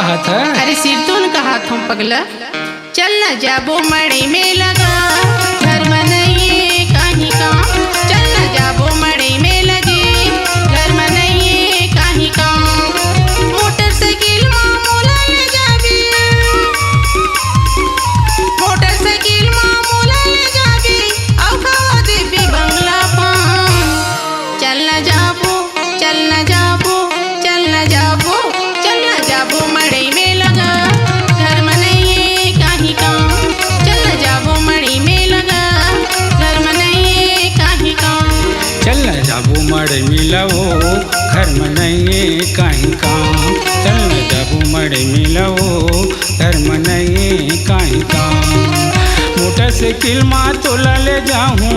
कहत है? अरे सिर तो न कहा था पगला। चल न जाबो मड़े में लगा घर में नहीं कहीं काम। चल न जाबो मड़े में लगे घर में नहीं कहीं काम। मोटरसाइकिल मामूला ले जाबी, मोटरसाइकिल मामूला ले जाबी और खावा देबी बंगला पान। चल न जाबो, चल न जाबो, चल न जाबो, चल न जाबो मड़े में लगा घर में नहीं कहीं काम। चल न जाबो मड़े में लगा घर में नहीं कहीं काम। चल न जाबू मड़े मिलवो घर में नहीं कहीं काम। चल न जाबू मड़े मिलवो घर में नहीं कहीं काम। मोटरसाइकिल माँ तोला ले जाऊँ,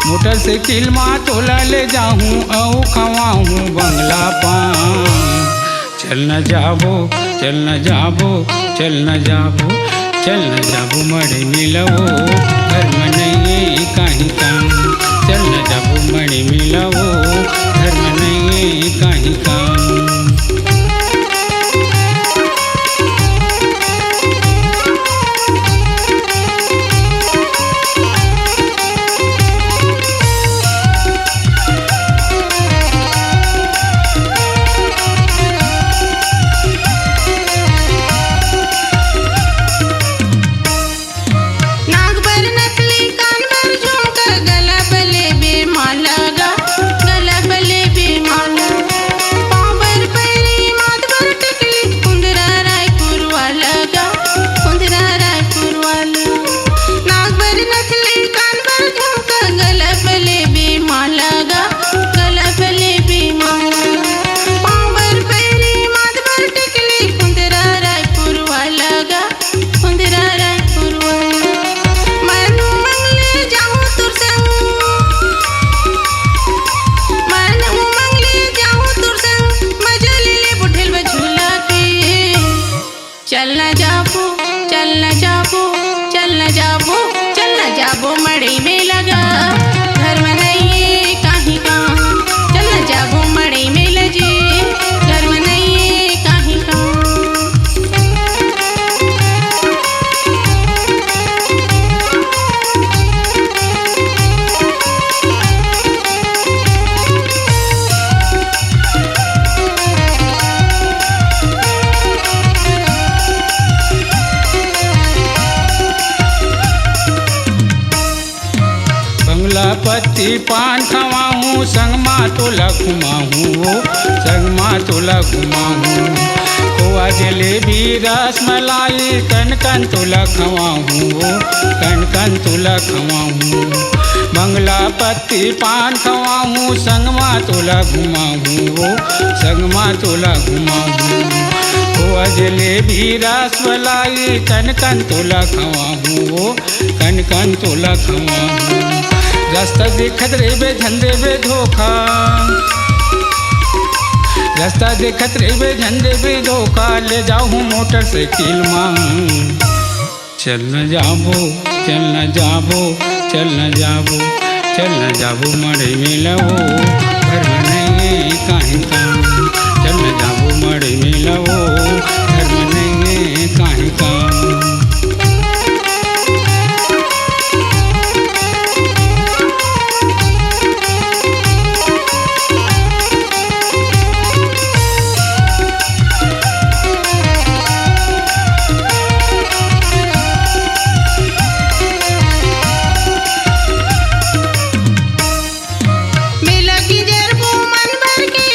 मोटरसाइकिल माँ तोला ले जाऊँ औ खवाऊँ बंगला पान। चल न जाबो, चल न जाबो, चल न जाबो, चल न जाबो मड़े मिलवो घर में नहीं कहीं काम। चल न जाबो मड़े मिलवो घर में नहीं कहीं काम। नाक पर नकली कान पर झुमका गला बले बेमाला गा गला बले बेमाला। पाँव पर पैरी माथ पर टिकली कुंदरा रायपुर वाला गा कुंदरा रायपुर वाला। नाक पर नकली कान पर झुमका गला बले बेमाला गा गला बले बेमाला। पाँव पर पैरी माथ पर टिकली कुंदरा रायपुर वाला गा कुंदरा रायपुर वाला। मनु मंगले जाऊँ तुर संग, मनु मंगले जाऊँ तुर संग मजा ले ले बुढ़ेल में झूला के। चल न जाबो, चल न जाबो, चल न जाबो, चल न जाबो मड़े में लगा घर में नहीं कहीं काम। चल न जाबो मड़े में लजे घर में नहीं कहीं काम। बंगला पत्ती पान खवाऊँ संग माँ तोला घुमाऊँ, संग माँ तोला घुमाऊँ। खोआ जलेबी रस मलाई कन कन तोला खवाऊँ, कन कन तोला खवाऊँ। बंगला पत्ती पान खवाऊँ संग माँ तोला घुमाऊँ, संग माँ तोला घुमाऊँ। खोआ जलेबी रस मलाई कन कन तोला खवाऊँ, कन कन तोला खवाऊँ। रास्ता देखत रे बे झंडे बे धोखा, रास्ता देखत रे बे झंडे बे धोखा। ले जाऊँ मोटरसाइकिल माँ चल न जाबो, चल न जाबो, चल न जाबो, चल न जाबो मड़े मिलवो घर में नहीं कहीं काम। चल न जाबो मड़े मिलवो घर में नहीं कहीं काम। मेला की जरबो मन भर के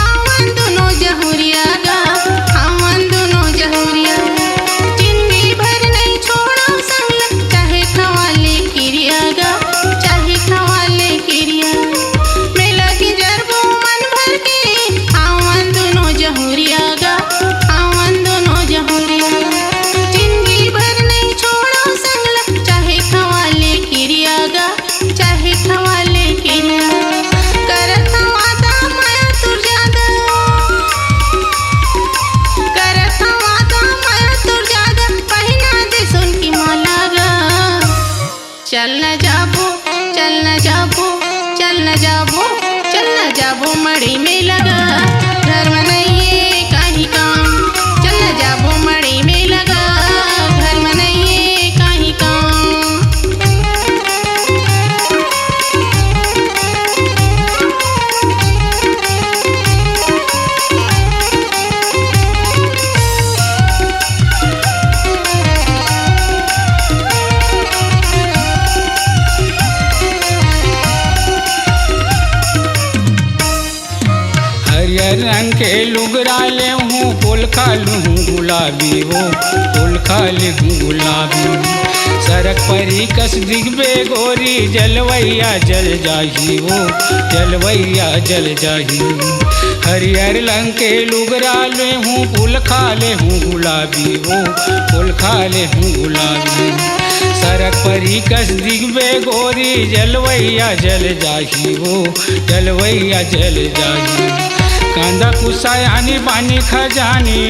आवन दोनों जहुरिया गा आवन दोनों जहुरिया। जिंदगी भर नहीं छोड़ो संग चाहे खवाले किरिया गा चाहे खवाले किरिया। मेला की जरबो मन भर के आवन दोनों जहुरिया गा आवन दोनों जहुरिया। जिंदगी भर नहीं छोड़ो संग चाहे खवाले किरिया गा चाहे खवाले किरिया। करत वादा माया तुर ज्यादा, करत वादा माया तुर ज्यादा पहिना दे सुन की माला गा। चल न जाबो, चल न जाबो, चल न जाबो, चल न जाबो मड़े में लगा घर में नहीं ले हूँ फूल खा लूँ गुलाबी हो, फूल खा ले हूँ गुलाबी। सड़क परी कस दिखबे गोरी जलवैया जल जाही हो, जलवैया जल जाही। हरियर रंग के लुगरा ले हूँ फूल खा ले हूँ गुलाबी हो, फूल खा ले हूँ गुलाबी। सड़क परी कस दिखबे गोरी जलवैया जल जाही हो, जलवैया जल जाही। कांदा कुसायानी बानी खजानी,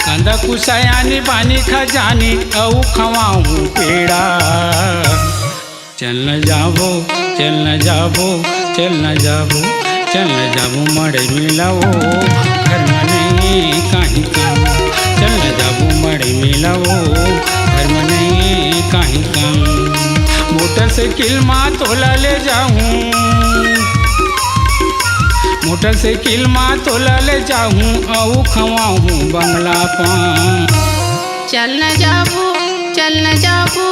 कांदा कुसायानी बानी खजानी औ खवाऊँ पेड़ा। चल न जाबो चल न जाबो चल न जाबो चल न जाबो मड़े मिलाओ घर में नहीं कहीं काम। चल न जाबो मड़े मिलाओ घर में नहीं कहीं काम। मोटरसाइकिल माँ तोला ले जाऊँ, मोटरसाइकिल माँ तोला ले जाऊँ औ खवाऊँ बंगला पान। चल न जाबो चल न जाबो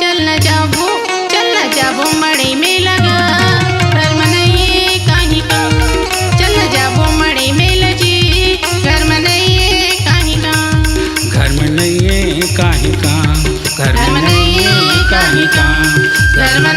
चल न जाबो चल न जाबो मड़ई में लगा घर में नहीं कहीं का। चल न जाबो मड़ई में लजी घर में नहीं कहीं का, घर में नहीं कहीं का, घर में नहीं कहीं का, घर में